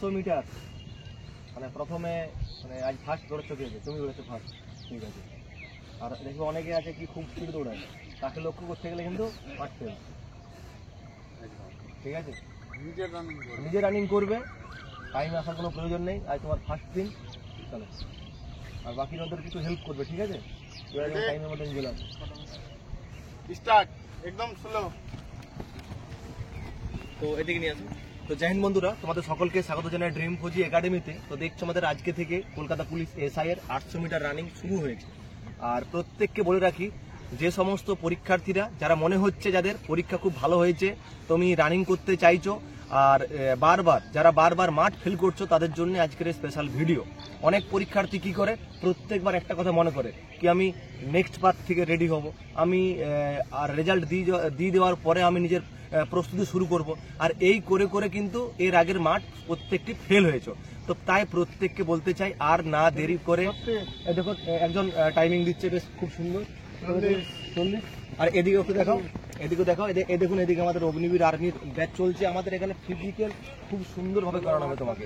100 metre মানে প্রথমে মানে আজ ফার্স্ট দৌড়াচ্ছ কে আছে? তুমি দৌড়াচ্ছ ফার্স্ট, ঠিক আছে। আর দেখবে অনেকে আছে কি খুব স্পিড দৌড়ায়, তাকে লক্ষ্য করতে গেলে কিন্তু পারতে হবে, ঠিক আছে। নিজে রানিং করবে, টাইম আসার কোনো প্রয়োজন নেই। আজ তোমার ফার্স্ট দিন, চলো। আর বাকি ওদের কিছু হেল্প করবে, ঠিক আছে। টাইমের মধ্যে চলে আসবে, স্টার্ট একদম স্লো। তো এদিকে নিয়ে আসো। তো জয় হিন্দ বন্ধুরা, তোমাদের সকলকে স্বাগত জানাই ড্রিম ফৌজি একাডেমিতে। তো দেখছো আমাদের আজকে থেকে কলকাতা পুলিশ এসআই এর 800 মিটার রানিং শুরু হয়েছে। আর প্রত্যেককে বলে রাখি, যে সমস্ত পরীক্ষার্থীরা যারা মনে হচ্ছে যাদের পরীক্ষা খুব ভালো হয়েছে, তুমি রানিং করতে চাইছো আর যারা বারবার মাঠ ফেল করছো, তাদের জন্য আজকের স্পেশাল ভিডিও। অনেক পরীক্ষার্থী কি করে, প্রত্যেকবার একটা কথা মনে করে কি আমি নেক্সট পার্ট থেকে রেডি হব, আমি আর রেজাল্ট দিয়ে দেওয়ার পরে আমি নিজের প্রস্তুতি শুরু করব। আর এই করে করে কিন্তু এর আগের মাঠ প্রত্যেকটি ফেল হয়েছে। তো তাই প্রত্যেককে বলতে চাই, আর না দেরি করে, দেখো একজন টাইমিং দিচ্ছে বেশ খুব সুন্দর 40। আর এদিকে একটু দেখাও, এদিকে দেখাও, দেখুন এদিকে আমাদের অগ্নিবীর আর্মির ব্যাচ চলছে। আমাদের এখানে ফিজিক্যাল খুব সুন্দরভাবে করানো হবে তোমাকে।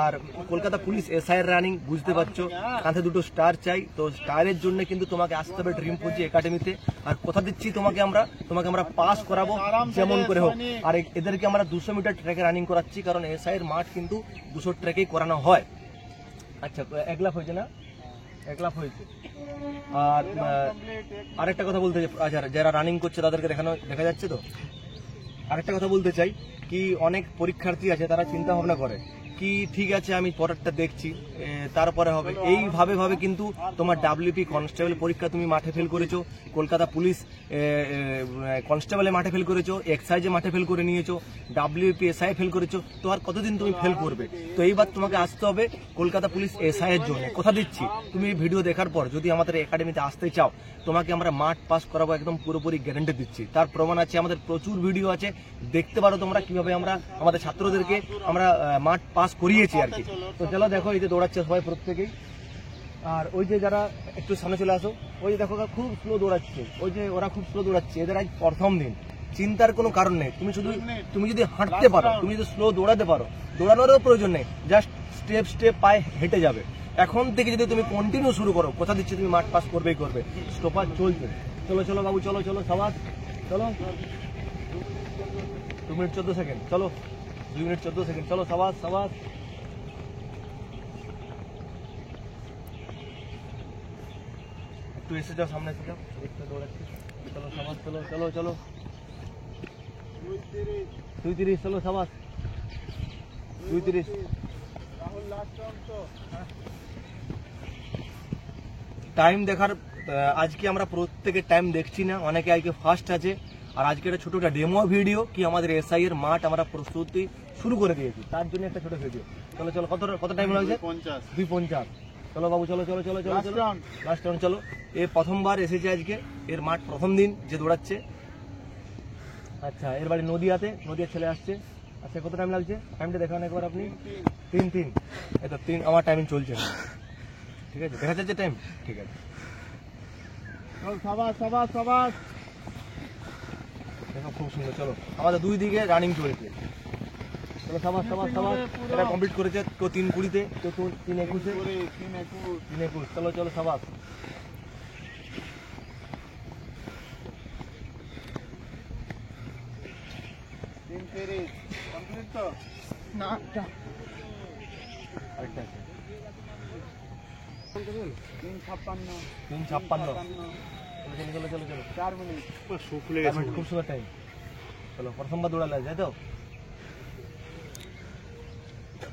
আর কলকাতা পুলিশ এসআই এর রানিং, বুঝতে পারছো, কাঁধে দুটো স্টার চাই। তো স্টারের জন্য কিন্তু তোমাকে আসতে হবে ড্রিম ফৌজি একাডেমিতে। আর কথা দিচ্ছি তোমাকে আমরা পাস করাবো যেমন করে হোক। আর এদেরকে আমরা 200 মিটার ট্র্যাকে রানিং করাচ্ছি, কারণ এসআই এর মাঠ কিন্তু 200 ট্র্যাকেই করানো হয়। আচ্ছা, 1 লাখ হয়েছে না? 1 লাখ হয়েছে। আর আরেকটা কথা বলতে চাই, যারা রানিং করছে তাদেরকে দেখা যাচ্ছে। তো আরেকটা কথা বলতে চাই কি, অনেক পরীক্ষার্থী আছে তারা চিন্তা ভাবনা করে কি ঠিক আছে আমি পরেরটা দেখছি, তারপরে হবে। এইভাবে কিন্তু তোমার ডাব্লিউপি কনস্টেবল পরীক্ষা তুমি মাঠে ফেল করেছো, কলকাতা পুলিশ কনস্টেবলে মাঠে ফেল করেছো, এক্সাইজে মাঠে ফেল করে নিয়েছো, ডাব্লিউপি এসআই ফেল করেছো। তো আর কতদিন তুমি ফেল করবে? তো এইবার তোমাকে আসতে হবে কলকাতা পুলিশ এসআই এর জন্য। কথা দিচ্ছি, তুমি এই ভিডিও দেখার পর যদি আমাদের একাডেমিতে আসতে চাও, তোমাকে আমরা মাঠ পাস করাবো, একদম পুরোপুরি গ্যারান্টি দিচ্ছি। তার প্রমাণ আছে, আমাদের প্রচুর ভিডিও আছে, দেখতে পারো তোমরা কিভাবে আমরা আমাদের ছাত্রদেরকে আমরা মাঠ পাস করিয়েছি আর কি। তো চলো দেখো, এই যে দৌড়াচ্ছে সবাই প্রত্যেকেই। আর ওই যে যারা একটু সামনে চলে আসো, ওই দেখো খুব স্লো দৌড়াচ্ছে, ওই যে ওরা খুব স্লো দৌড়াচ্ছে। এদের আজ প্রথম দিন, চিন্তার কোনো কারণ নেই। তুমি যদি হাঁটতে পারো, তুমি যদি স্লো দৌড়াতে পারো, দৌড়ানোরও প্রয়োজন নেই, জাস্ট স্টেপ পায়ে হেঁটে যাবে। এখন থেকে যদি তুমি কন্টিনিউ শুরু করো, কথা দিচ্ছি তুমি মাঠ পাস করবেই করবে। স্টপার চলছে। চলো বাবু, চলো সাবাস, চলো। 2 মিনিট 14 সেকেন্ড, চলো 2 মিনিট 14 সেকেন্ড, চলো সাবাস। একটু এসে যাও, সামনে এসে যাও, দৌড়াচ্ছি। চলো সাবাস, চলো 2:30, চলো সাবাস 2:30। টাইম দেখার, আজকে আমরা প্রত্যেকের টাইম দেখছি না, অনেকে আজকে ফার্স্ট আছে। আর আজকে একটা ছোট একটা ডেমো ভিডিও কি আমাদের এসআই এর মাঠ আমরা প্রস্তুতি শুরু করে দিয়েছি, তার জন্য একটা ছোট ভিডিও। চলো কত টাইম লাগছে? 2:50। চলো বাবু, চলো লাস্ট রাউন্ড। চলো, এ প্রথমবার এসেছে আজকে, এর মাঠ প্রথম দিন যে দৌড়াচ্ছে। আচ্ছা, এর বাড়ি নদিয়াতে, নদিয়ার ছেলে আসছে। আচ্ছা, কত টাইম লাগছে? টাইমটা দেখান একবার আপনি। 3 এই তো 3 আমার টাইমিং চলছে, ঠিক আছে, দেখা যাচ্ছে টাইম, ঠিক আছে। সাবাস দেখো খুব সুন্দর। চলো, আমাদের 2 দিকে রানিং চলছে। চলো সাবাস। এটা কমপ্লিট করেছে তো 3:20-তে, তো 3:21-এ, 3:21। চলো সাবাস। আরেকটা আছে 3:56। চলো 4 মিনিট, খুব সুন্দর টাইম। চলো, প্রথমবার দৌড়ালে, তাই তো?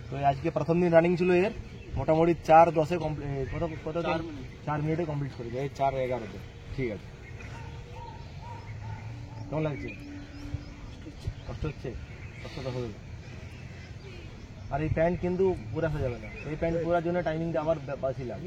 তো আজকে প্রথম দিন রানিং ছিল এর, মোটামুটি 4:10-এ কত 4 মিনিটে কমপ্লিট করেছে, এই 4:11-তে, ঠিক আছে। কেমন লাগছে? কষ্ট হচ্ছে? কষ্টটা হবে। আর এই প্যান্ট কিন্তু পুরা হয়ে যাবে না, এই প্যান্ট পুরার জন্য টাইমিংটা আবার বাঁচিলাম।